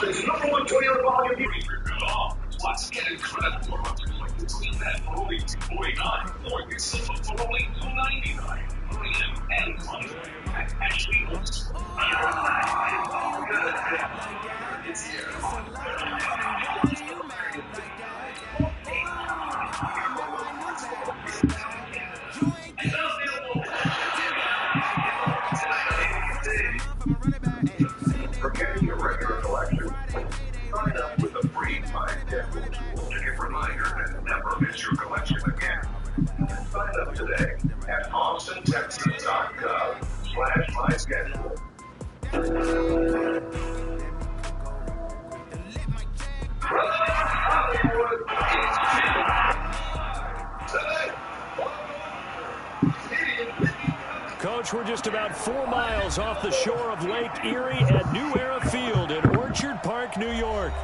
Wisconsin's #1 Toyota volume dealer. Plus, get incredible warm-up to between that for only $249 or get silver for only $299. Hurry in and run at Ashley Motorsport. It's here. Forgetting your regular collection? Sign up with a free time schedule tool to get reminders and never miss your collection again. Sign up today at austin.texas.gov/myschedule. Coach, we're just about 4 miles off the shore of Lake Erie at New Era Field in Orchard Park, New York.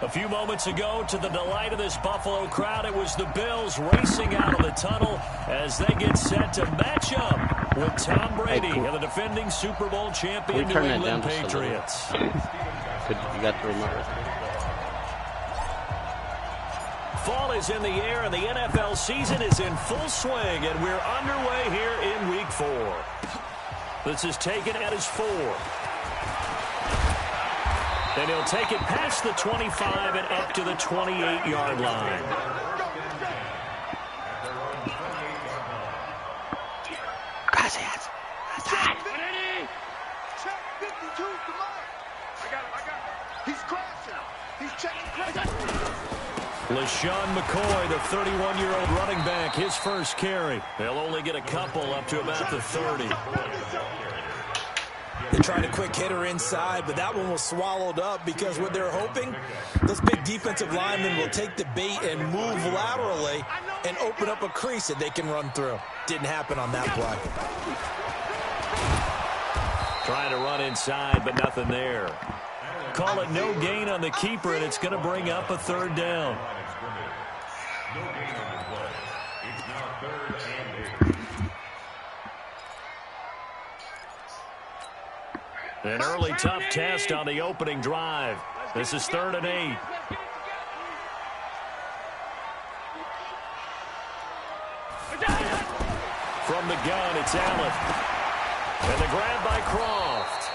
A few moments ago, to the delight of this Buffalo crowd, it was the Bills racing out of the tunnel as they get set to match up with Tom Brady and the defending Super Bowl champion New England Patriots. You got the remote. Fall is in the air, and the NFL season is in full swing, and we're underway here in Week 4. This is taken at his 4. And he'll take it past the 25 and up to the 28-yard line. Gracias. Check 52, come on. I got him. He's crashing. He's checking crashing. LaShawn McCoy, the 31-year-old running back, his first carry. They'll only get a couple up to about the 30. They tried a quick hitter inside, but that one was swallowed up because what they're hoping, those big defensive linemen will take the bait and move laterally and open up a crease that they can run through. Didn't happen on that play. Trying to run inside, but nothing there. Call it no gain on the keeper, and it's going to bring up a 3rd down. An early tough test on the opening drive. This is 3rd and 8. From the gun, it's Allen. And the grab by Croft.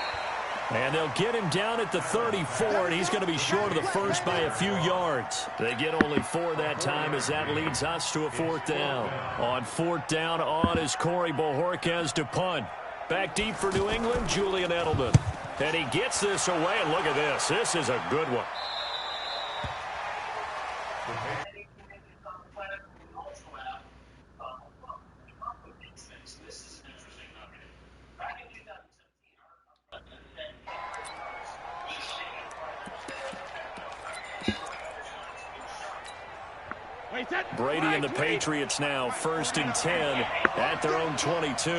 And they'll get him down at the 34, and he's going to be short of the first by a few yards. They get only 4 that time as that leads us to a 4th down. On 4th down, on is Corey Bojorquez to punt. Back deep for New England, Julian Edelman. And he gets this away, and look at this. This is a good one. Brady and the Patriots now 1st and 10 at their own 22.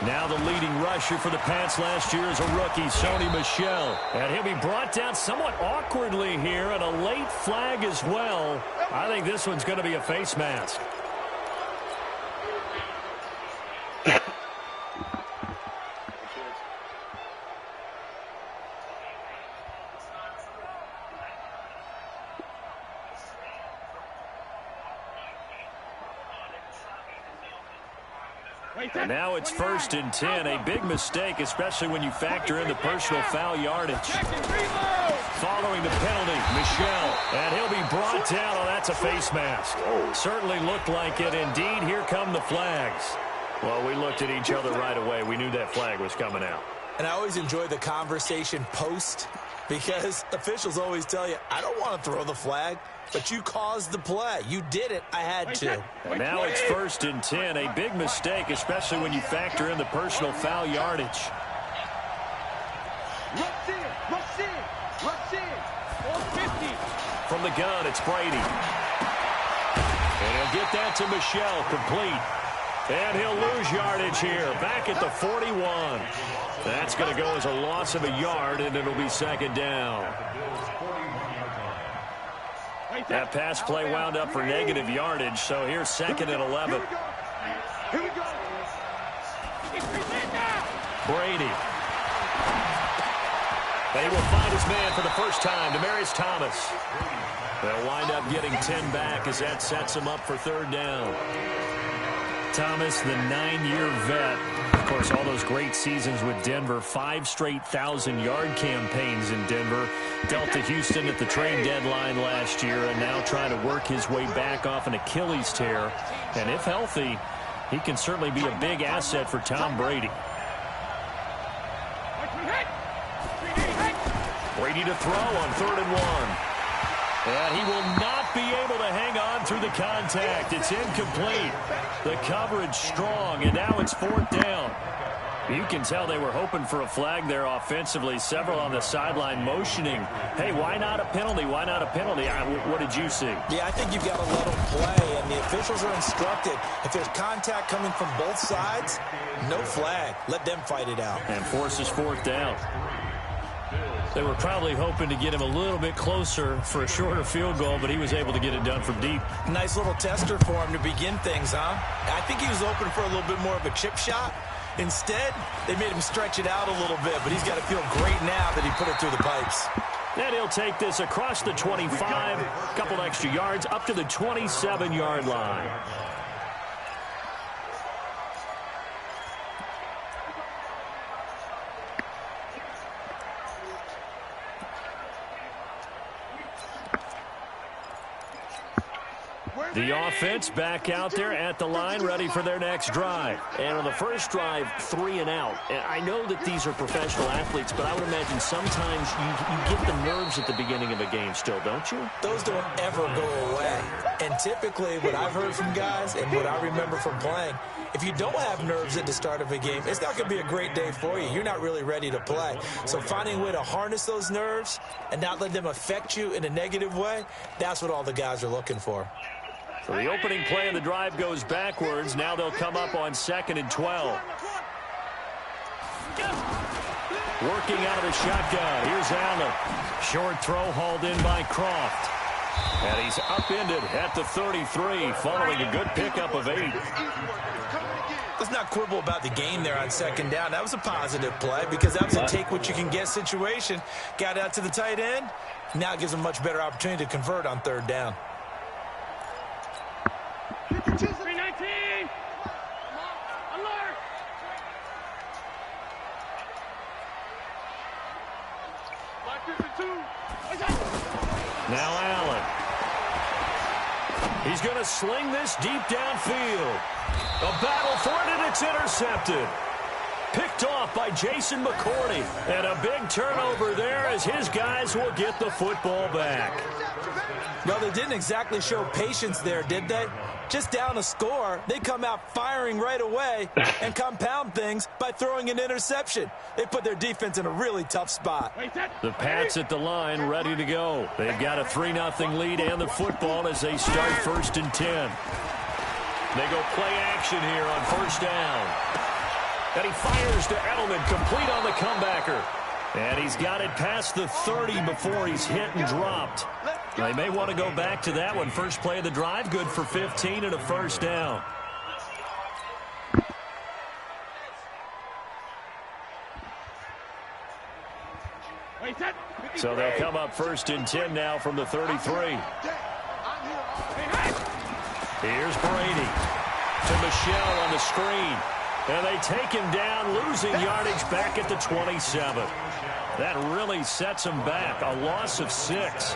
Now the leading rusher for the Pats last year is a rookie, Sony Michel. And he'll be brought down somewhat awkwardly here, and a late flag as well. I think this one's going to be a face mask. And now it's 1st and 10. A big mistake, especially when you factor in the personal foul yardage. Following the penalty, Michel. And he'll be brought down. Oh, that's a face mask. Certainly looked like it. Indeed, here come the flags. Well, we looked at each other right away. We knew that flag was coming out. And I always enjoy the conversation post because officials always tell you, I don't want to throw the flag, but you caused the play. You did it. I had to. And now it's 1st and 10. A big mistake, especially when you factor in the personal foul yardage. Rush in. 450. From the gun, it's Brady. And he'll get that to Michel, complete. And he'll lose yardage here, back at the 41. That's going to go as a loss of a yard, and it'll be 2nd down. That pass play wound up for negative yardage, so here's 2nd and 11. Here we go. Brady. And he will find his man for the first time, Demaryius Thomas. They'll wind up getting 10 back as that sets him up for third down. Thomas, the 9-year vet. Of course, all those great seasons with Denver, 5 straight 1,000-yard campaigns in Denver. Dealt to Houston at the trade deadline last year and now trying to work his way back off an Achilles tear. And if healthy, he can certainly be a big asset for Tom Brady. Brady to throw on 3rd and 1. And he will not be able to hang on through the contact. It's incomplete. The coverage strong, and now it's 4th down. You can tell they were hoping for a flag there offensively. Several on the sideline motioning, hey, why not a penalty? Why not a penalty? What did you see? Yeah, I think you've got to let them play, and the officials are instructed. If there's contact coming from both sides, no flag. Let them fight it out. And forces 4th down. They were probably hoping to get him a little bit closer for a shorter field goal, but he was able to get it done from deep. Nice little tester for him to begin things, huh? I think he was hoping for a little bit more of a chip shot. Instead, they made him stretch it out a little bit, but he's got to feel great now that he put it through the pipes. And he'll take this across the 25, a couple extra yards, up to the 27-yard line. The offense back out there at the line, ready for their next drive. And on the first drive, 3 and out. And I know that these are professional athletes, but I would imagine sometimes you get the nerves at the beginning of a game still, don't you? Those don't ever go away. And typically what I've heard from guys and what I remember from playing, if you don't have nerves at the start of a game, it's not going to be a great day for you. You're not really ready to play. So finding a way to harness those nerves and not let them affect you in a negative way, that's what all the guys are looking for. So the opening play of the drive goes backwards. Now they'll come up on 2nd and 12. Working out of the shotgun. Here's Allen. Short throw hauled in by Croft. And he's upended at the 33, following a good pickup of 8. Let's not quibble about the game there on 2nd down. That was a positive play because that was a take-what-you-can-get situation. Got out to the tight end. Now it gives them a much better opportunity to convert on 3rd down. 319. Alert. Now Allen. He's going to sling this deep downfield. A battle for it, and it's intercepted. Picked off by Jason McCourty. And a big turnover there as his guys will get the football back. Well, they didn't exactly show patience there, did they? Just down a score, they come out firing right away and compound things by throwing an interception. They put their defense in a really tough spot. The Pats at the line ready to go. They've got a 3-0 lead and the football as they start 1st and 10. They go play action here on 1st down. And he fires to Edelman, complete on the comebacker. And he's got it past the 30 before he's hit and dropped. They may want to go back to that one. First play of the drive, good for 15 and a 1st down. So they'll come up 1st and 10 now from the 33. Here's Brady to Michelle on the screen. And they take him down, losing yardage back at the 27. That really sets him back. A loss of 6.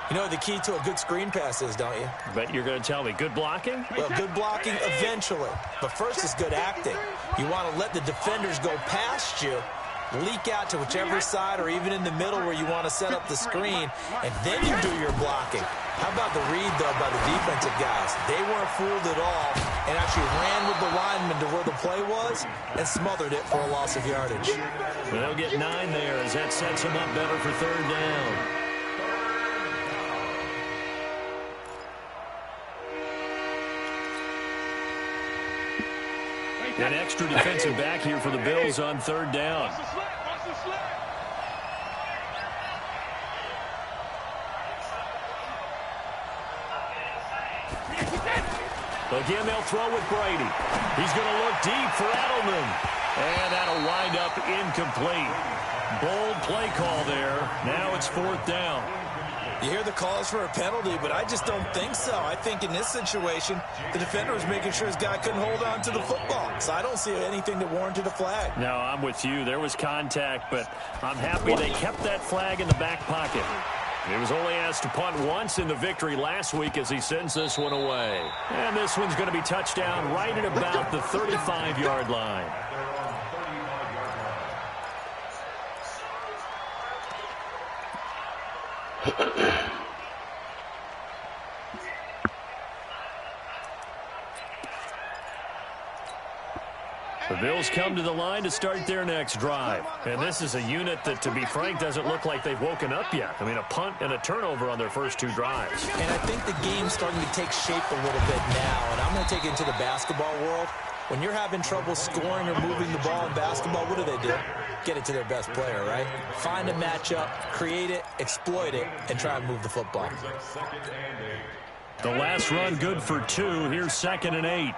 You know what the key to a good screen pass is, don't you? But you're going to tell me, good blocking? Well, good blocking eventually. But first is good acting. You want to let the defenders go past you, leak out to whichever side or even in the middle where you want to set up the screen, and then you do your blocking. How about the read, though, by the defensive guys? They weren't fooled at all and actually ran with the lineman to where the play was and smothered it for a loss of yardage. They'll get 9 there as that sets them up better for 3rd down. An extra defensive back here for the Bills on 3rd down. Again, they'll throw with Brady. He's going to look deep for Edelman. And that'll wind up incomplete. Bold play call there. Now it's 4th down. You hear the calls for a penalty, but I just don't think so. I think in this situation, the defender was making sure his guy couldn't hold on to the football. So I don't see anything that warranted a flag. No, I'm with you. There was contact, but I'm happy they kept that flag in the back pocket. He was only asked to punt once in the victory last week as he sends this one away. And this one's going to be touchdown right at about the 35-yard line. The Bills come to the line to start their next drive. And this is a unit that, to be frank, doesn't look like they've woken up yet. I mean, a punt and a turnover on their first 2 drives. And I think the game's starting to take shape a little bit now. And I'm going to take it into the basketball world. When you're having trouble scoring or moving the ball in basketball, what do? Get it to their best player, right? Find a matchup, create it, exploit it, and try and move the football. The last run good for 2. Here's 2nd and 8.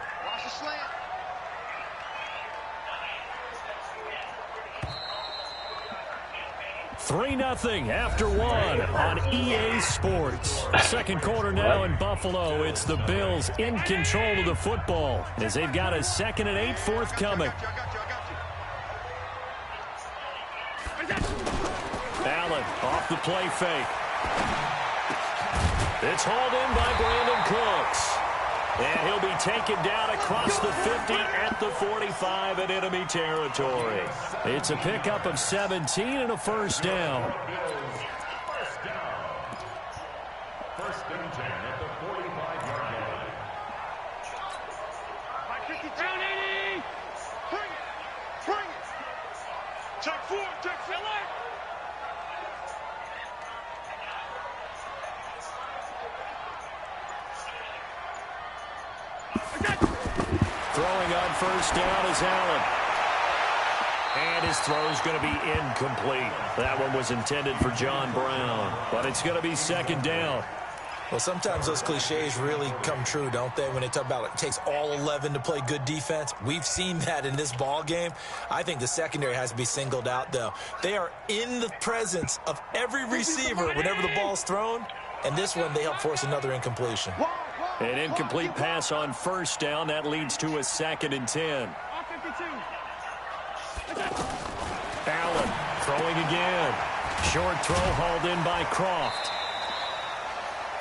3-0 after 1 on EA Sports. Second quarter now in Buffalo. It's the Bills in control of the football as they've got a 2nd and 8 forthcoming. Allen off the play fake. It's hauled in by Brandon Cooks. And he'll be taken down across the 50 at the 45 in enemy territory. It's a pickup of 17 and a first down. First and 10 at the 45-yard line. Down 80. Bring it. Bring it. Check 4. Check 4. Throwing on first down is Allen. And his throw's going to be incomplete. That one was intended for John Brown, but it's going to be 2nd down. Well, sometimes those cliches really come true, don't they? When they talk about it takes all 11 to play good defense. We've seen that in this ball game. I think the secondary has to be singled out, though. They are in the presence of every receiver whenever the ball's thrown. And this one, they help force another incompletion. An incomplete pass on first down. That leads to a 2nd and 10. Allen throwing again. Short throw hauled in by Croft.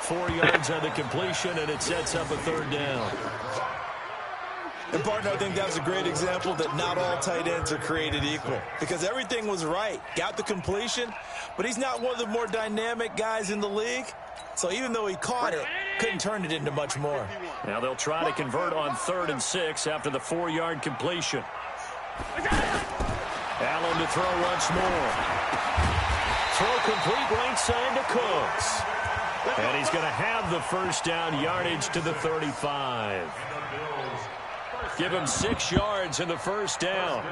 4 yards on the completion, and it sets up a 3rd down. And, partner, I think that was a great example that not all tight ends are created equal. Because everything was right. Got the completion, but he's not one of the more dynamic guys in the league. So even though he caught it, couldn't turn it into much more. Now they'll try to convert on 3rd and 6 after the 4-yard completion. Allen to throw once more. Throw complete right side to Cooks. And he's going to have the first down yardage to the 35. Give him 6 yards in the first down.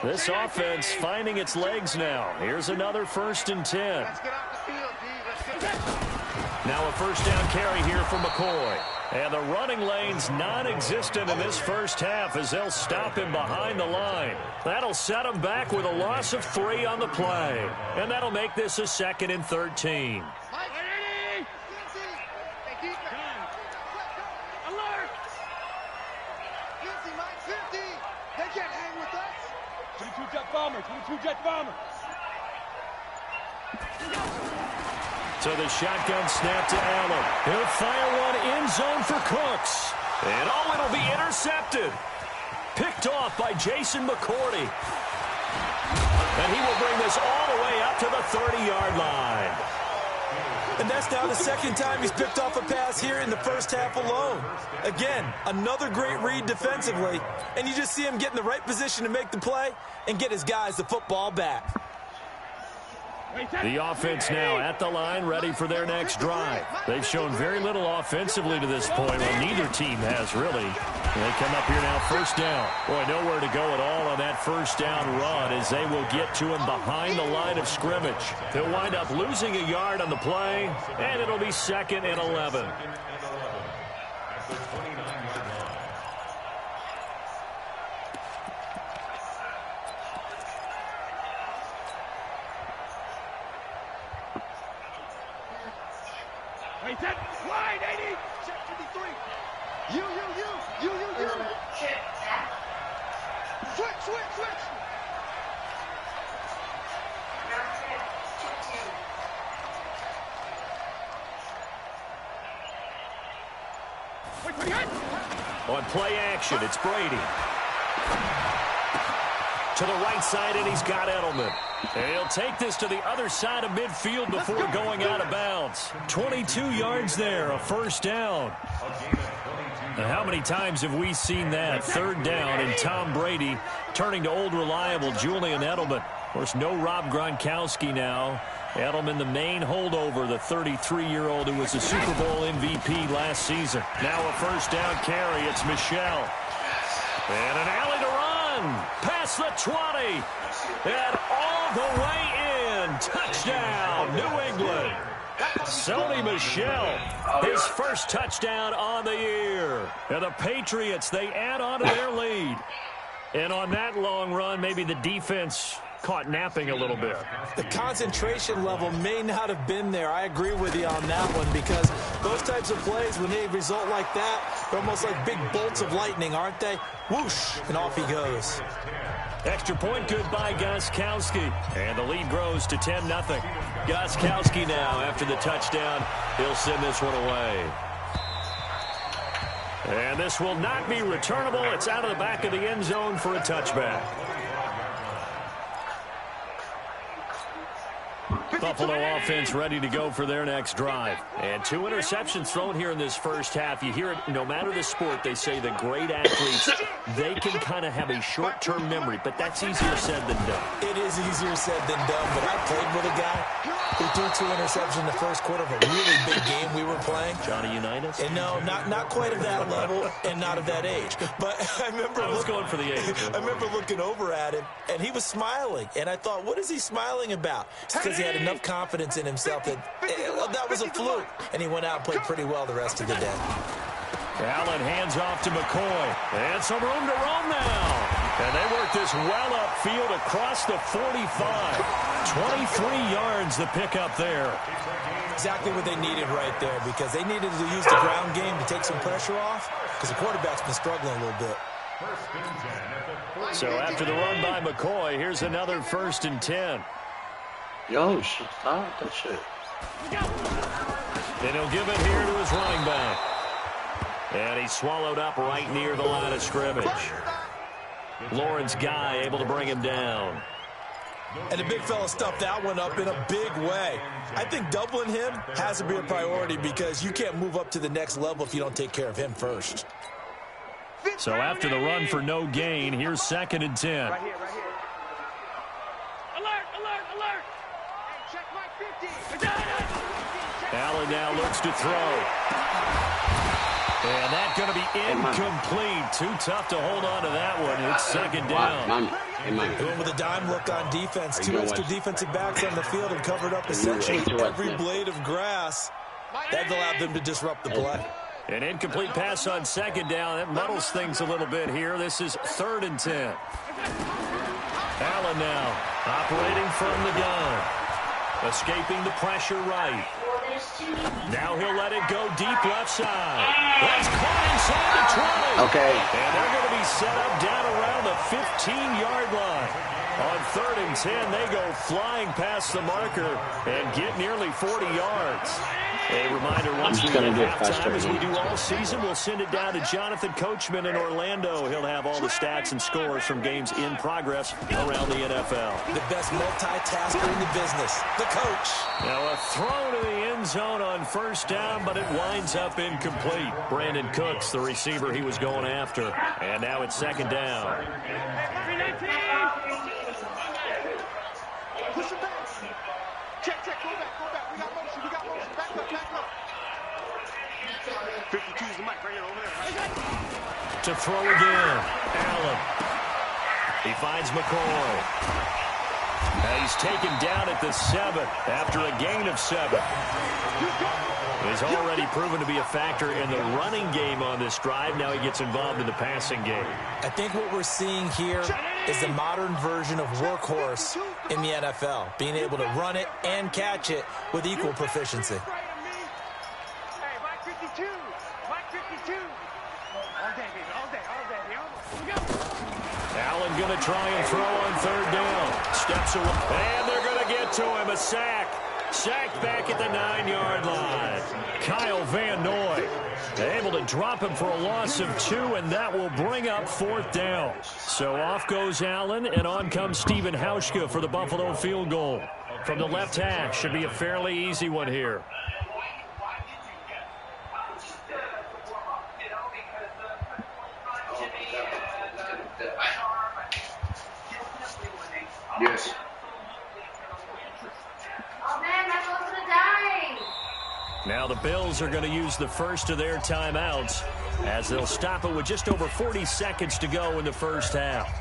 This offense finding its legs now. Here's another 1st and 10. Now a first down carry here for McCoy. And the running lane's non-existent in this first half as they'll stop him behind the line. That'll set him back with a loss of 3 on the play. And that'll make this a 2nd and 13. So the shotgun snap to Allen. He'll fire one end zone for Cooks. And it'll be intercepted. Picked off by Jason McCourty. And he will bring this all the way up to the 30-yard line. And that's now the 2nd time he's picked off a pass here in the first half alone. Again, another great read defensively. And you just see him get in the right position to make the play and get his guys the football back. The offense now at the line, ready for their next drive. They've shown very little offensively to this point. Well, neither team has really. They come up here now, first down. Boy, nowhere to go at all on that first down run as they will get to him behind the line of scrimmage. They'll wind up losing a yard on the play, and it'll be 2nd and 11. On play action, it's Brady. To the right side, and he's got Edelman. And he'll take this to the other side of midfield before going out of bounds. 22 yards there, a first down. And how many times have we seen that? Third down, and Tom Brady turning to old reliable Julian Edelman. Of course, no Rob Gronkowski now. Edelman, the main holdover, the 33-year-old who was a Super Bowl MVP last season. Now a first down carry. It's Michel. And an alley to run. Past the 20. And all the way in. Touchdown, New England. Sony Michel, his first touchdown on the year. And the Patriots, they add on to their lead. And on that long run, maybe the defense caught napping a little bit. The concentration level may not have been there. I agree with you on that one, because those types of plays, when they result like that, they're almost like big bolts of lightning, aren't they? Whoosh, and off he goes. Extra point good by Gostkowski. And the lead grows to 10-0. Gostkowski now, after the touchdown, he'll send this one away. And this will not be returnable. It's out of the back of the end zone for a touchback. Buffalo offense ready to go for their next drive. And 2 interceptions thrown here in this first half. You hear it, no matter the sport, they say the great athletes, they can kind of have a short-term memory, but that's easier said than done. It is easier said than done, but I played with a guy who threw 2 interceptions in the first quarter of a really big game we were playing. Johnny Unitas? And no, not quite of that level and not of that age. But I remember I was going for the age. I remember looking over at him, and he was smiling. And I thought, what is he smiling about? It's because he had enough confidence in himself that that was a fluke. And he went out and played pretty well the rest of the day. Allen hands off to McCoy. And some room to roam now. And they work this well upfield across the 45. 23 yards the pickup there. Exactly what they needed right there, because they needed to use the ground game to take some pressure off, because the quarterback's been struggling a little bit. So after the run by McCoy, here's another 1st and 10. Yo, stop that shit. And he'll give it here to his running back. And he's swallowed up right near the line of scrimmage. Lawrence Guy able to bring him down. And the big fella stuffed that one up in a big way. I think doubling him has to be a priority, because you can't move up to the next level if you don't take care of him first. So after the run for no gain, here's 2nd and 10. Right here. Alert. Hey, check my 50. Allen now looks to throw. And that's going to be incomplete. Too tough to hold on to that one. It's 2nd down. Doing with a dime look on defense. 2 extra defensive backs on the field and covered up essentially every blade of grass. That allowed them to disrupt the play. An incomplete pass on 2nd down. That muddles things a little bit here. This is 3rd and 10. Allen now operating from the gun. Escaping the pressure right. Now he'll let it go deep left side. That's caught inside the 20. Okay. And they're going to be set up down around the 15-yard line. On 3rd and 10, they go flying past the marker and get nearly 40 yards. A reminder, once we get halftime, as we do all season, we'll send it down to Jonathan Coachman in Orlando. He'll have all the stats and scores from games in progress around the NFL. The best multitasker in the business, the coach. Now a throw to the end zone on 1st down, but it winds up incomplete. Brandon Cooks, the receiver he was going after. And now it's 2nd down. Push it back. Check. Go back. We got motion. Back up. 52's the mic right here, over there. To throw again. Allen. He finds McCoy. Now he's taken down at the 7 after a gain of 7. He's already proven to be a factor in the running game on this drive. Now he gets involved in the passing game. I think what we're seeing here is the modern version of workhorse in the NFL, being able to run it and catch it with equal proficiency. Hey, Mike 52. All day, baby. All day. Here we go. Allen going to try and throw on third down. Steps away. And they're going to get to him. A sack. Sacked back at the 9-yard line. Kyle Van Noy able to drop him for a loss of 2, and that will bring up fourth down. So off goes Allen, and on comes Stephen Hauschka for the Buffalo field goal. From the left hash, should be a fairly easy one here. Yes. Now the Bills are going to use the first of their timeouts as they'll stop it with just over 40 seconds to go in the first half.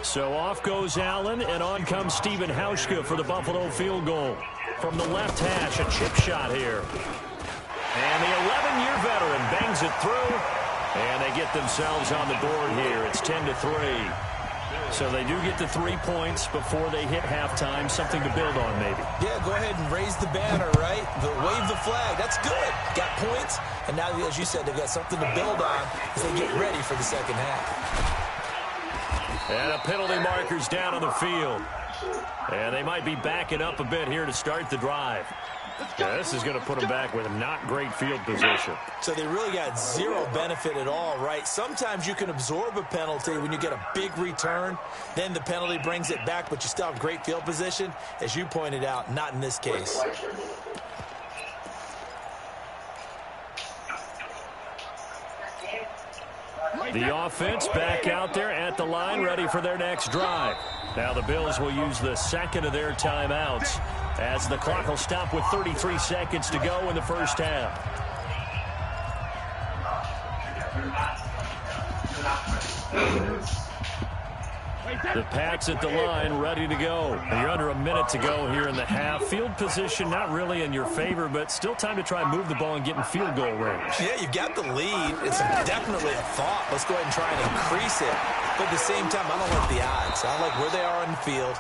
So off goes Allen, and on comes Stephen Hauschka for the Buffalo field goal. From the left hash, a chip shot here. And the 11-year veteran bangs it through, and they get themselves on the board here. It's 10-3. So they do get the 3 points before they hit halftime. Something to build on, maybe. Yeah, go ahead and raise the banner, right? Wave the flag. That's good. Got points. And now, as you said, they've got something to build on as they get ready for the second half. And a penalty marker's down on the field. And they might be backing up a bit here to start the drive. Yeah, this is going to put them back with a not great field position. So they really got zero benefit at all, right? Sometimes you can absorb a penalty when you get a big return. Then the penalty brings it back, but you still have great field position. As you pointed out, not in this case. The offense back out there at the line, ready for their next drive. Now the Bills will use the second of their timeouts as the clock will stop with 33 seconds to go in the first half. The Pats at the line, ready to go. You're under a minute to go here in the half. Field position not really in your favor, but still time to try and move the ball and get in field goal range. Yeah, you've got the lead. It's definitely a thought. Let's go ahead and try and increase it. But at the same time, I don't like the odds. I like where they are on the field.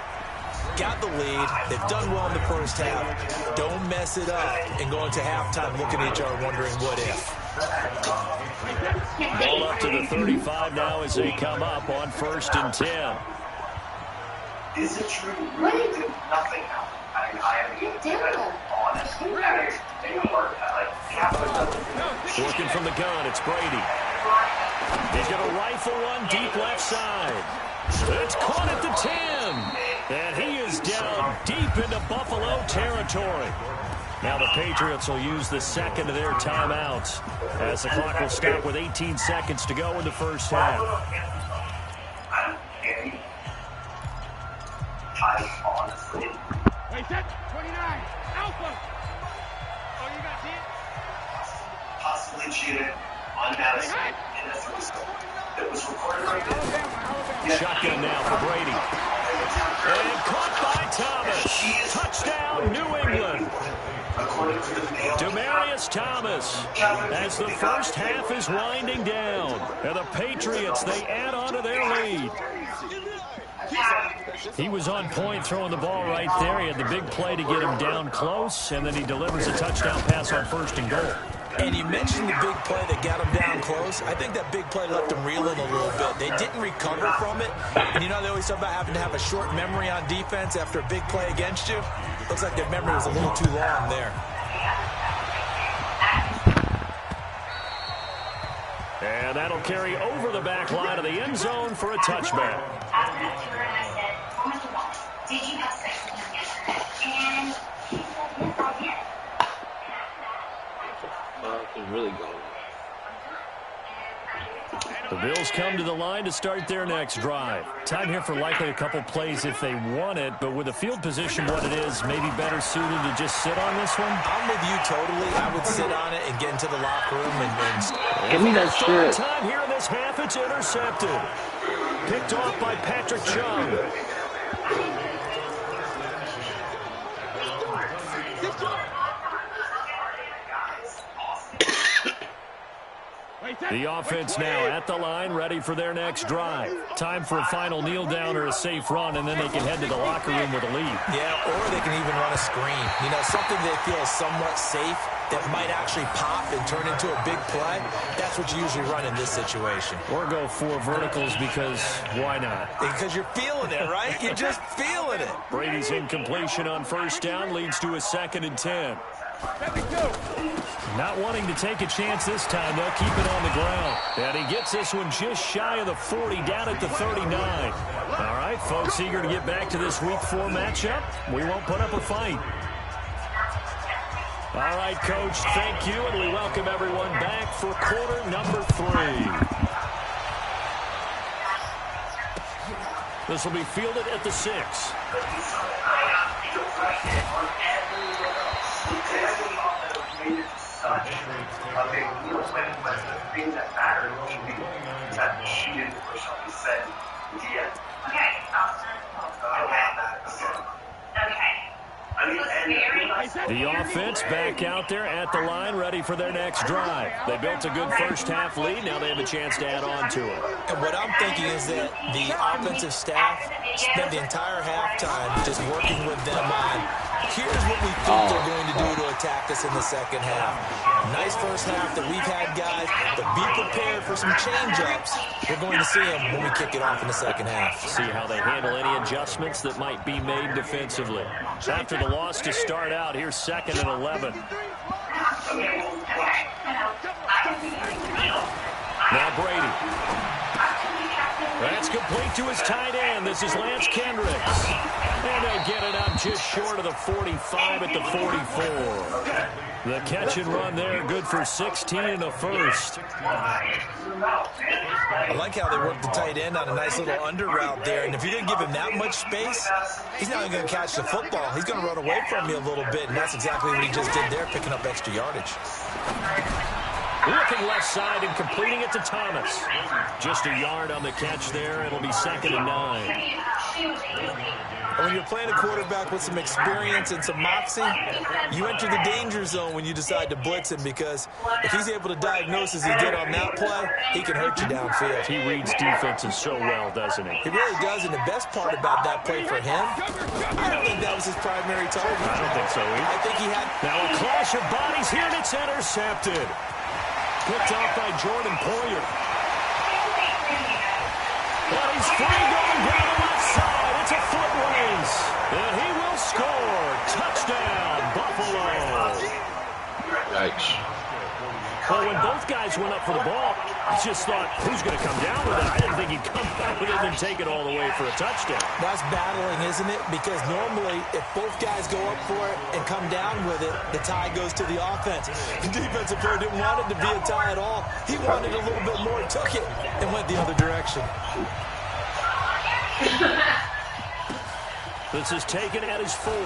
Got the lead. They've done well in the first half. Don't mess it up and go into halftime looking at each other wondering what if. Ball up to the 35 now as they come up on 1st and 10. Is it true? What is it? Nothing happened. I am honestly. Working from the gun, it's Brady. He's going to rifle one deep left side. It's caught at the 10. And he is down deep into Buffalo territory. Now the Patriots will use the second of their timeouts as the clock will stop with 18 seconds to go in the first half. Wait, set 29. Alpha. Oh, you got 10? Possibly cheated on Madison in a threesome. It was recorded right there. Shotgun now for Brady. And caught by Thomas. Touchdown, New England. Demaryius Thomas as the first half is winding down. And the Patriots, they add on to their lead. He was on point throwing the ball right there. He had the big play to get him down close, and then he delivers a touchdown pass on 1st and goal. And you mentioned the big play that got him down close. I think that big play left him reeling a little bit. They didn't recover from it. And you know, they always talk about having to have a short memory on defense after a big play against you. Looks like their memory was a little too long there. And that'll carry over the back line of the end zone for a touchback. Did you have sex with him yesterday? And he said, yes, I did. It's really going. The Bills come to the line to start their next drive. Time here for likely a couple plays if they want it, but with the field position what it is, maybe better suited to just sit on this one? I'm with you totally. I would sit on it and get into the locker room and Give me that shit. Time here in this half, it's intercepted. Picked off by Patrick Chung. The offense now at the line, ready for their next drive. Time for a final kneel down or a safe run, and then they can head to the locker room with a lead. Yeah, or they can even run a screen. You know, something they feel is somewhat safe that might actually pop and turn into a big play. That's what you usually run in this situation. Or go 4 verticals because why not? Because you're feeling it, right? You're just feeling it. Brady's incompletion on first down leads to a 2nd and 10. Not wanting to take a chance this time, they'll keep it on the ground. And he gets this one just shy of the 40, down at the 39. All right, folks, eager to get back to this Week 4 matchup. We won't put up a fight. All right, Coach, thank you, and we welcome everyone back for quarter number 3. This will be fielded at the 6. The offense back out there at the line, ready for their next drive. They built a good first-half lead. Now they have a chance to add on to it. And what I'm thinking is that the offensive staff spent the entire halftime just working with them on, here's what we think they're going to do to attack us in the second half. Nice first half that we've had, guys, but be prepared for some change-ups. We're going to see them when we kick it off in the second half. See how they handle any adjustments that might be made defensively. After the loss to start out, here's 2nd and 11. Now Brady. That's complete to his tight end. This is Lance Kendricks. And they'll get it up just short of the 45 at the 44. The catch and run there, good for 16 in the first. I like how they work the tight end on a nice little under route there. And if you're going to give him that much space, he's not even going to catch the football. He's going to run away from you a little bit, and that's exactly what he just did there, picking up extra yardage. Looking left side and completing it to Thomas. Just a yard on the catch there. It'll be 2nd and 9. And when you're playing a quarterback with some experience and some moxie, you enter the danger zone when you decide to blitz him, because if he's able to diagnose as he did on that play, he can hurt you downfield. He reads defenses so well, doesn't he? He really does, and the best part about that play for him, I don't think that was his primary target. I don't think so either. I think he had... Now a clash of bodies here, and it's intercepted. Picked off by Jordan Poyer. But he's free going down the left side. It's a foot race. And he will score. Touchdown, Buffalo. Yikes. Well, when both guys went up for the ball, I just thought, who's going to come down with it? I didn't think he'd come down with it and take it all the way for a touchdown. That's battling, isn't it? Because normally, if both guys go up for it and come down with it, the tie goes to the offense. The defensive player didn't want it to be a tie at all. He wanted a little bit more, took it, and went the other direction. This is taken at his 4.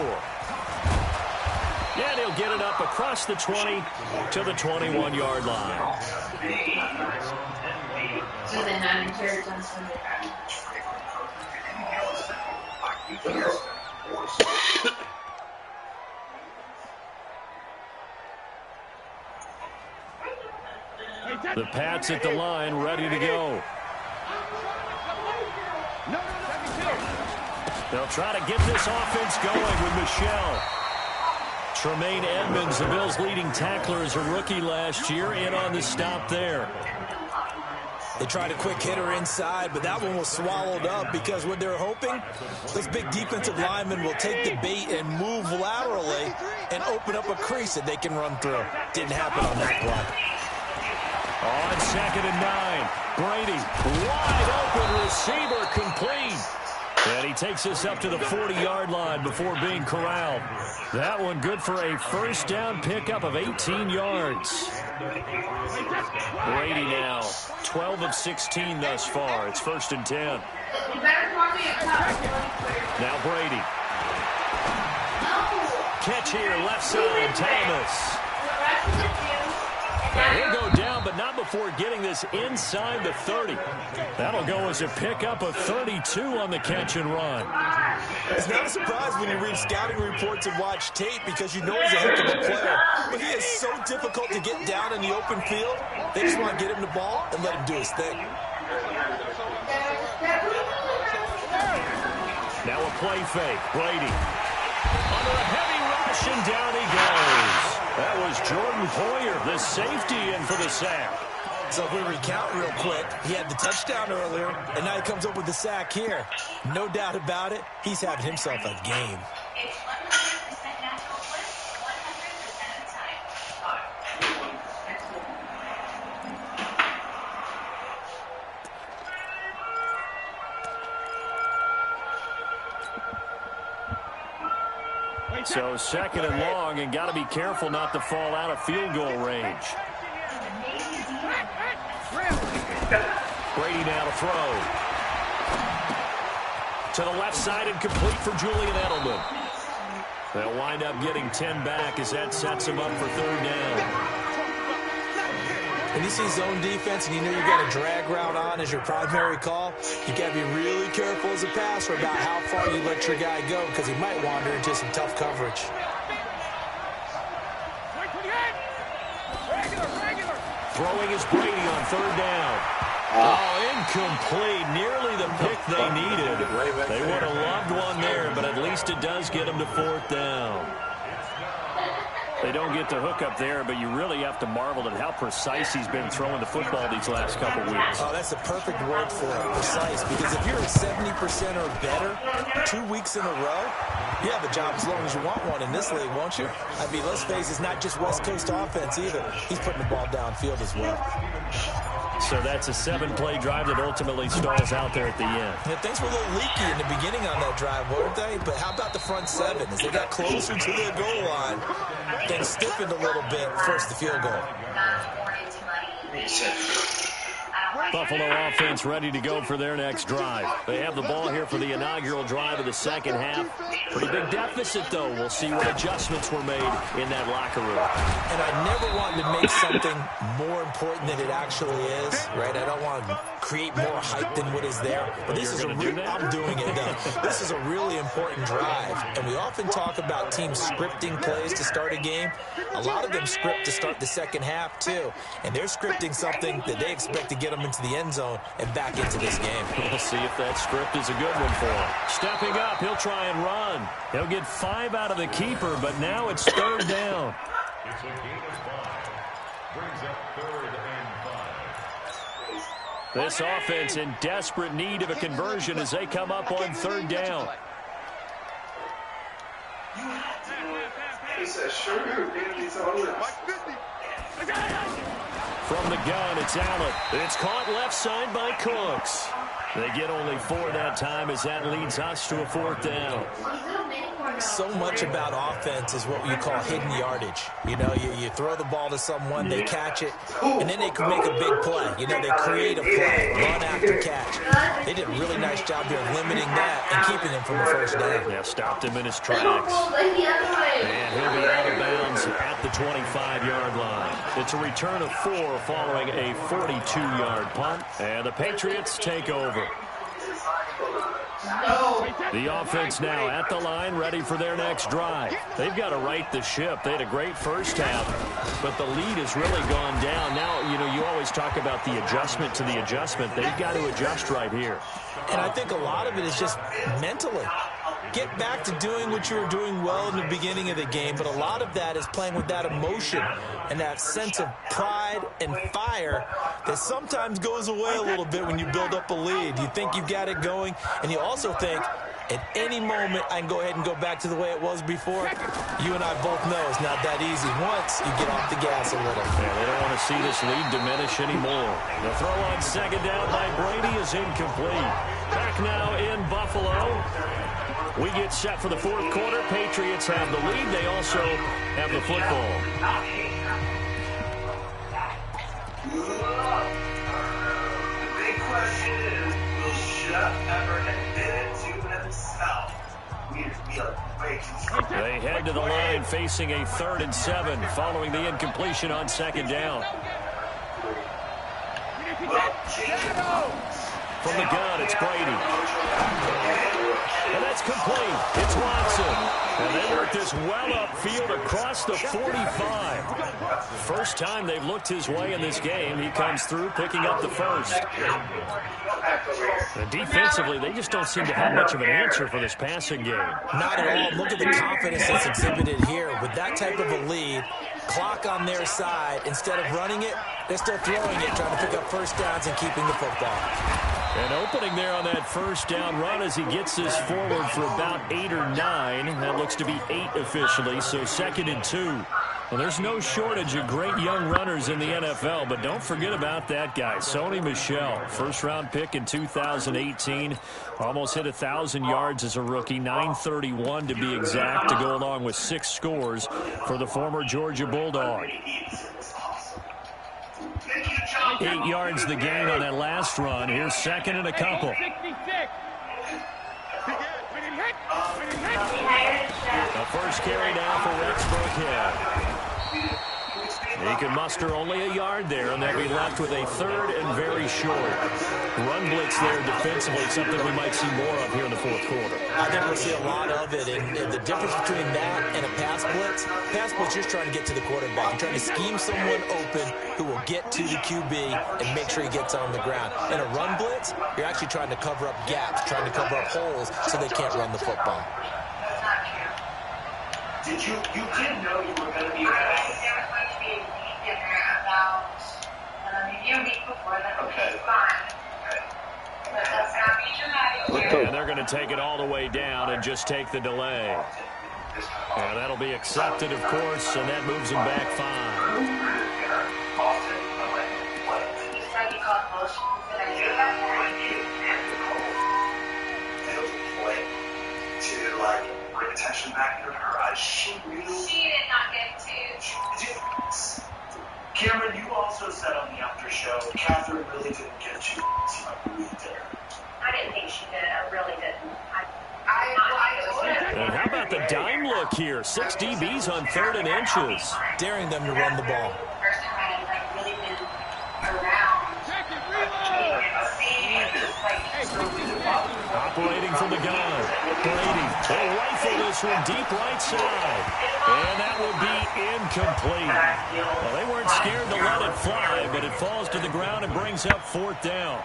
Yeah, he'll get it up across the 20 to the 21-yard line. The Pats at the line, ready to go. They'll try to get this offense going with Michelle. Tremaine Edmonds, the Bills' leading tackler, as a rookie last year, in on the stop there. They tried a quick hitter inside, but that one was swallowed up because what they're hoping, this big defensive lineman will take the bait and move laterally and open up a crease that they can run through. Didn't happen on that play. On 2nd and 9, Brady, wide open receiver, complete. And he takes us up to the 40-yard line before being corralled. That one good for a first down pickup of 18 yards. Brady now, 12 of 16 thus far. It's 1st and 10. Now Brady. Catch here, left side, Thomas. He'll go down, but not before getting this inside the 30. That'll go as a pickup of 32 on the catch and run. It's not a surprise when you read scouting reports and watch tape, because you know he's a heck of a player. But he is so difficult to get down in the open field. They just want to get him the ball and let him do his thing. Now a play fake. Brady under a heavy rush, and down he goes. That was Jordan Poyer, the safety, in for the sack. So if we recount real quick, he had the touchdown earlier, and now he comes up with the sack here. No doubt about it, he's having himself a game. It's 100% natural bliss, 100% of the time. So second and long, and got to be careful not to fall out of field goal range. Brady now to throw. To the left side and complete for Julian Edelman. They'll wind up getting 10 back as that sets him up for third down. When you see zone defense and you know you got a drag route on as your primary call, you got to be really careful as a passer about how far you let your guy go because he might wander into some tough coverage. Throwing is Brady on third down. Oh, incomplete. Nearly the pick they needed. They would have loved one there, but at least it does get them to fourth down. They don't get the hook up there, but you really have to marvel at how precise he's been throwing the football these last couple weeks. Oh, that's a perfect word for it, precise, because if you're at 70% or better 2 weeks in a row, you have a job as long as you want one in this league, won't you? I mean, let's face it, it's not just West Coast offense either. He's putting the ball downfield as well. So that's a 7-play drive that ultimately stalls out there at the end. Yeah, things were a little leaky in the beginning on that drive, weren't they? But how about the front seven? As they got closer to the goal line, things stiffened a little bit, forced the field goal. Buffalo offense ready to go for their next drive. They have the ball here for the inaugural drive of the second half. Pretty big deficit, though. We'll see what adjustments were made in that locker room. And I never wanted to make something more important than it actually is, right? I don't want to create more hype than what is there. But this is I'm doing it, though. This is a really important drive. And we often talk about teams scripting plays to start a game. A lot of them script to start the second half, too. And they're scripting something that they expect to get them into the end zone and back into this game. We'll see if that script is a good one for him. Stepping up, he'll try and run. He'll get 5 out of the keeper, but now it's third down. This offense in desperate need of a conversion as they come up on third down. From the gun, it's Allen. It's caught left side by Cooks. They get only 4 that time as that leads us to a fourth down. So much about offense is what you call hidden yardage. You know, you throw the ball to someone, they catch it, and then they can make a big play. You know, they create a play, run after catch. They did a really nice job here of limiting that and keeping him from a first down. Yeah, stopped him in his tracks. And he'll be out of bounds at the 25-yard line. It's a return of 4 following a 42-yard punt, and the Patriots take over. The offense now at the line, ready for their next drive. They've got to right the ship. They had a great first half, but the lead has really gone down. Now, you know, you always talk about the adjustment to the adjustment. They've got to adjust right here. And I think a lot of it is just mentally. Get back to doing what you were doing well in the beginning of the game, but a lot of that is playing with that emotion and that sense of pride and fire that sometimes goes away a little bit when you build up a lead. You think you've got it going, and you also think, at any moment, I can go ahead and go back to the way it was before. You and I both know it's not that easy once you get off the gas a little. Yeah, they don't want to see this lead diminish anymore. The throw on second down by Brady is incomplete. Back now in Buffalo. We get set for the fourth quarter. Patriots have the lead. They also have the football. The big question is, will Shep ever admit it to himself? They head to the line facing a 3rd and 7 following the incompletion on second down. From the gun, it's Brady. And that's complete. It's Watson. And they work this well upfield across the 45. First time they've looked his way in this game. He comes through picking up the first. And defensively, they just don't seem to have much of an answer for this passing game. Not at all. Look at the confidence that's exhibited here. With that type of a lead, clock on their side, instead of running it, they're still throwing it, trying to pick up first downs and keeping the football. And opening there on that first down run as he gets this forward for about 8 or 9. That looks to be 8 officially, so 2nd and 2. Well, there's no shortage of great young runners in the NFL, but don't forget about that guy, Sony Michel. First-round pick in 2018. Almost hit 1,000 yards as a rookie, 931 to be exact, to go along with 6 scores for the former Georgia Bulldog. 8 yards the gain on that last run. Here's 2nd and a couple. The first carry down for Rex Burkhead. He can muster only a yard there, and they'll be left with a 3rd and very short. Run blitz there defensively, something we might see more of here in the 4th quarter. I think we'll see a lot of it, and the difference between that and a pass blitz, you're trying to get to the quarterback. You're trying to scheme someone open who will get to the QB and make sure he gets on the ground. In a run blitz, you're actually trying to cover up gaps, trying to cover up holes so they can't run the football. You didn't know you were going to be And they're going to take it all the way down and just take the delay. And that'll be accepted, of course, and that moves him back 5. Attention back into her eyes. She did not get to. Cameron, you also said on the after show, Catherine really didn't get you. I didn't think she did. I really didn't. And how about the dime look here? 6 DBs on 3rd and inches. Daring them to run the ball. First time I've really been around. Operating from the gun. Brady will rifle this one deep right side. And that will be incomplete. Well, they weren't scared to let it fly, but it falls to the ground and brings up 4th down.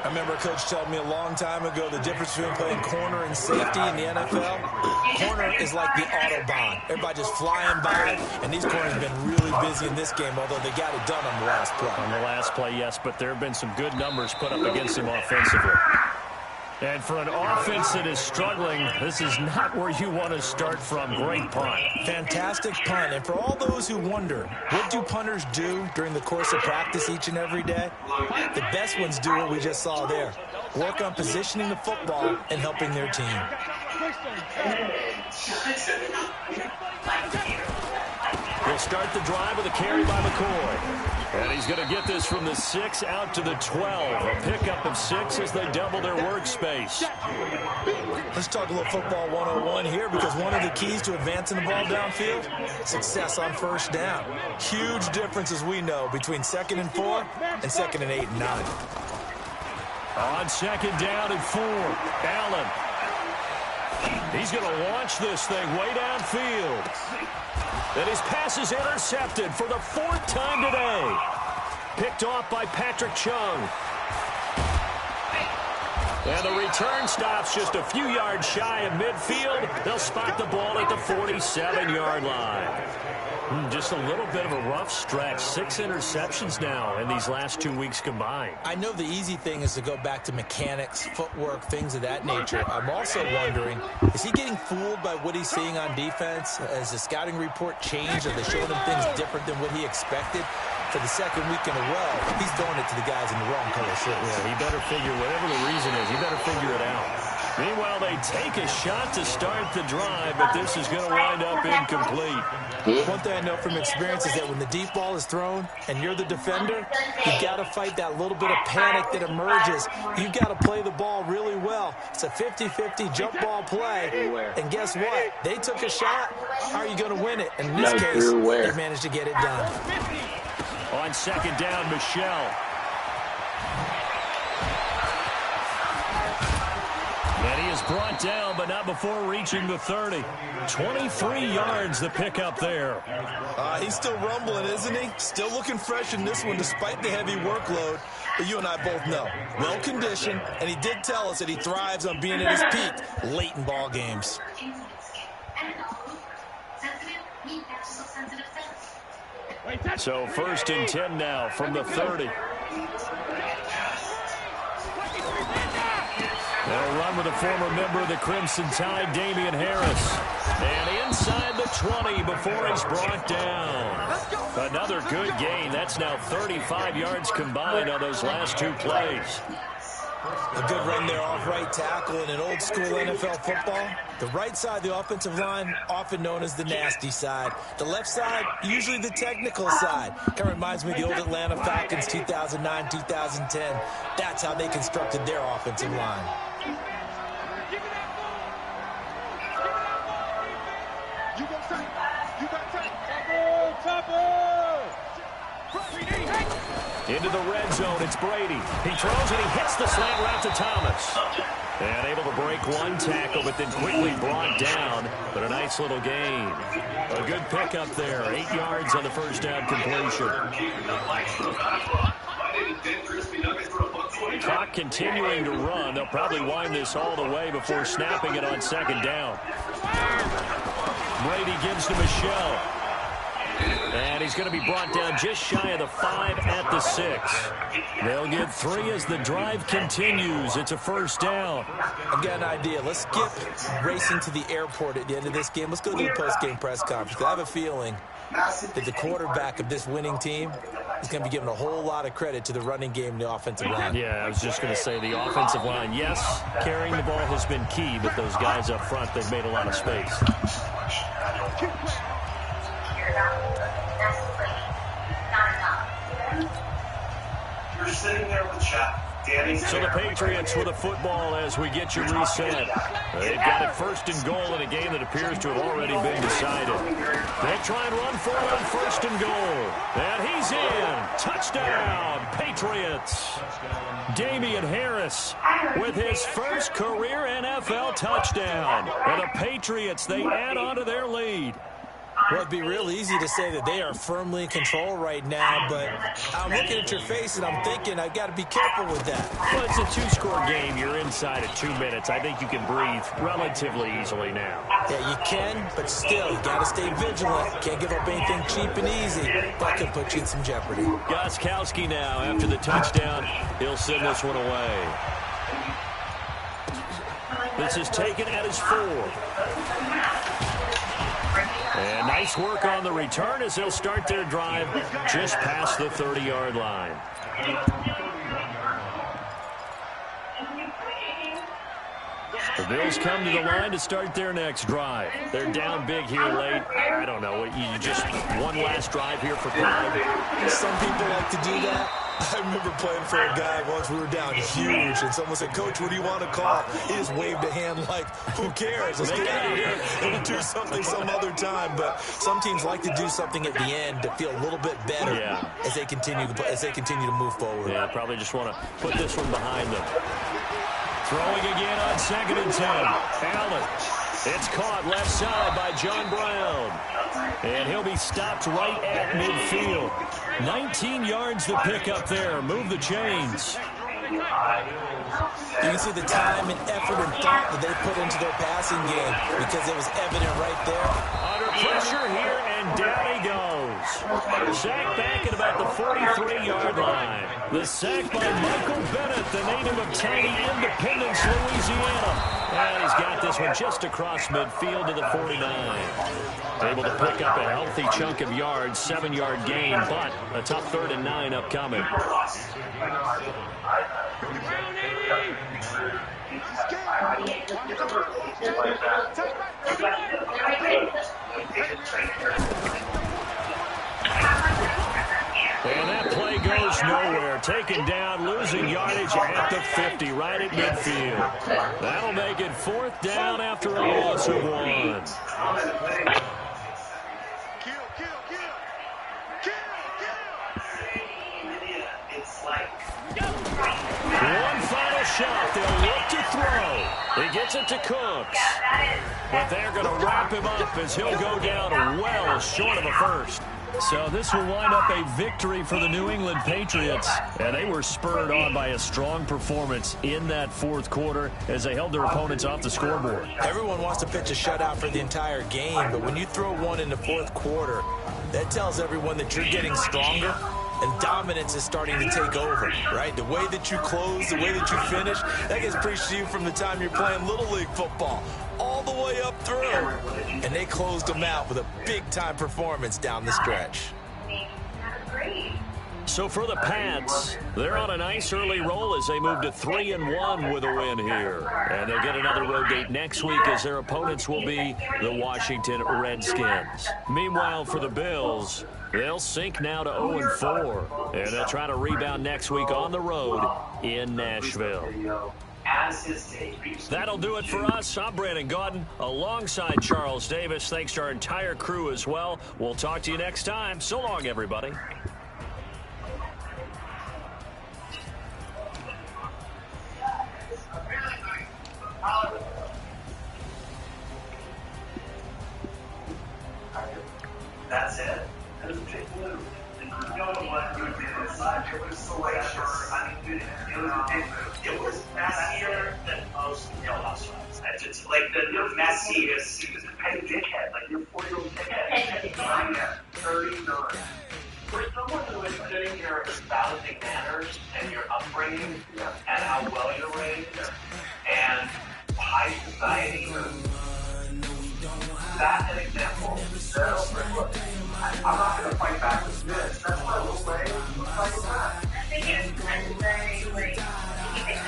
I remember a coach telling me a long time ago the difference between playing corner and safety in the NFL. Corner is like the Autobahn. Everybody just flying by, and these corners have been really busy in this game, although they got it done on the last play. On the last play, yes, but there have been some good numbers put up against him offensively. And for an offense that is struggling, this is not where you want to start from. Great punt. Fantastic punt. And for all those who wonder, what do punters do during the course of practice each and every day? The best ones do what we just saw there. Work on positioning the football and helping their team. He'll start the drive with a carry by McCoy. And he's going to get this from the 6 out to the 12. A pickup of 6 as they double their workspace. Let's talk a little football 101 here, because one of the keys to advancing the ball downfield, success on first down. Huge difference, as we know, between 2nd and 4 and 2nd and 8 and 9. On 2nd down and 4, Allen. He's going to launch this thing way downfield. And his pass is intercepted for the 4th time today. Picked off by Patrick Chung. And the return stops just a few yards shy of midfield. They'll spot the ball at the 47-yard line. Just a little bit of a rough stretch. 6 interceptions now in these last 2 weeks combined. I know the easy thing is to go back to mechanics, footwork, things of that nature. I'm also wondering, is he getting fooled by what he's seeing on defense? Has the scouting report changed? Are they showing him things different than what he expected? For the 2nd week in a row, he's throwing it to the guys in the wrong color shirts. Yeah, he better figure, whatever the reason is, he better figure it out. Meanwhile, they take a shot to start the drive, but this is going to wind up incomplete. One thing I know from experience is that when the deep ball is thrown and you're the defender, you've got to fight that little bit of panic that emerges. You've got to play the ball really well. It's a 50-50 jump ball play. And guess what? They took a shot. How are you going to win it? And in this case, they managed to get it done. On 2nd down, Michel. And And he is brought down, but not before reaching the 30. 23 yards the pickup there. He's still rumbling, isn't he? Still looking fresh in this one despite the heavy workload. But you and I both know, well-conditioned, and he did tell us that he thrives on being at his peak late in ball games. So 1st and 10 now from the 30. They'll run with a former member of the Crimson Tide, Damian Harris. And inside the 20 before he's brought down. Another good gain. That's now 35 yards combined on those last 2 plays. A good run there off right tackle in an old-school NFL football. The right side of the offensive line, often known as the nasty side. The left side, usually the technical side. Kind of reminds me of the old Atlanta Falcons 2009, 2010. That's how they constructed their offensive line. Into the red zone, it's Brady. He throws and he hits the slant route to Thomas. And able to break one tackle, but then quickly brought down. But a nice little gain. A good pickup there. 8 yards on the first down completion. Clock continuing to run. They'll probably wind this all the way before snapping it on 2nd down. Brady gives to Michelle. And he's going to be brought down just shy of the 5 at the 6. They'll get 3 as the drive continues. It's a 1st down. I've got an idea. Let's skip racing to the airport at the end of this game. Let's go to the post-game press conference. I have a feeling that the quarterback of this winning team is going to be giving a whole lot of credit to the running game and the offensive line. Yeah, I was just going to say the offensive line, yes, carrying the ball has been key, but those guys up front, they've made a lot of space. You're sitting there with Chap. So the Patriots with a football as we get you reset. They've got it 1st and goal in a game that appears to have already been decided. They'll try and run for it on 1st and goal. And he's in. Touchdown, Patriots. Damian Harris with his first career NFL touchdown. And the Patriots, they add on to their lead. Well, it'd be real easy to say that they are firmly in control right now, but I'm looking at your face and I'm thinking I've got to be careful with that. Well, it's a 2-score game. You're inside at 2 minutes. I think you can breathe relatively easily now. Yeah, you can, but still, you got to stay vigilant. Can't give up anything cheap and easy. That could put you in some jeopardy. Gostkowski now, after the touchdown, he'll send this one away. This is taken at his 4. And nice work on the return as they'll start their drive just past the 30-yard line. The Bills come to the line to start their next drive. They're down big here late. I don't know. You just one last drive here for pride. Some people like to do that. I remember playing for a guy once. We were down huge, and someone said, "Coach, what do you want to call?" He just waved a hand like, "Who cares? Let's get out of here and we'll do something some other time." But some teams like to do something at the end to feel a little bit better as they continue to move forward. Yeah, probably just want to put this one behind them. Throwing again on 2nd and 10. Allen. It's caught left side by John Brown. And he'll be stopped right at midfield. 19 yards to pick up there. Move the chains. You can see the time and effort and thought that they put into their passing game because it was evident right there. Under pressure here, and down he goes. Sack back at about the 43-yard line. The sack by Michael Bennett, the native of tiny Independence, Louisiana. And he's got this one just across midfield to the 49. Able to pick up a healthy chunk of yards, 7-yard gain, but a tough 3rd and 9 upcoming. And that play goes nowhere. Taken down, losing yardage at the 50, right at midfield. That'll make it 4th down after a loss of 1. One final shot. They'll look to throw. He gets it to Cooks. But they're going to wrap him up as he'll go down well short of a first. So this will wind up a victory for the New England Patriots. And they were spurred on by a strong performance in that fourth quarter as they held their opponents off the scoreboard. Everyone wants to pitch a shutout for the entire game, but when you throw one in the fourth quarter, that tells everyone that you're getting stronger and dominance is starting to take over, right? The way that you close, the way that you finish, that gets preached to you from the time you're playing Little League football all the way up through. And they closed them out with a big-time performance down the stretch. So for the Pats, they're on a nice early roll as they move to 3-1 with a win here. And they'll get another road date next week as their opponents will be the Washington Redskins. Meanwhile, for the Bills, they'll sink now to 0-4. And they'll try to rebound next week on the road in Nashville. That'll do it for us. I'm Brandon Gaudin alongside Charles Davis. Thanks to our entire crew as well. We'll talk to you next time. So long, everybody. That's it. It was a big move. No one wanted to do it inside. It was selection. I mean, it was a big move. It was messier than most housewives. It's like the messiest. He was a petty dickhead. Like your 4-year-old dickhead. 39. For someone who is sitting here espousing manners and your upbringing and how well you're raised and high society, that's an example. Look, I'm not going to fight back with this. That's my little way of fighting back. I think it's necessary, like, to keep it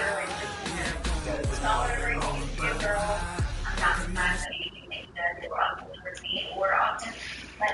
good. Smaller range, a girl. I'm not sometimes that anything that he does is wrong towards me or often, but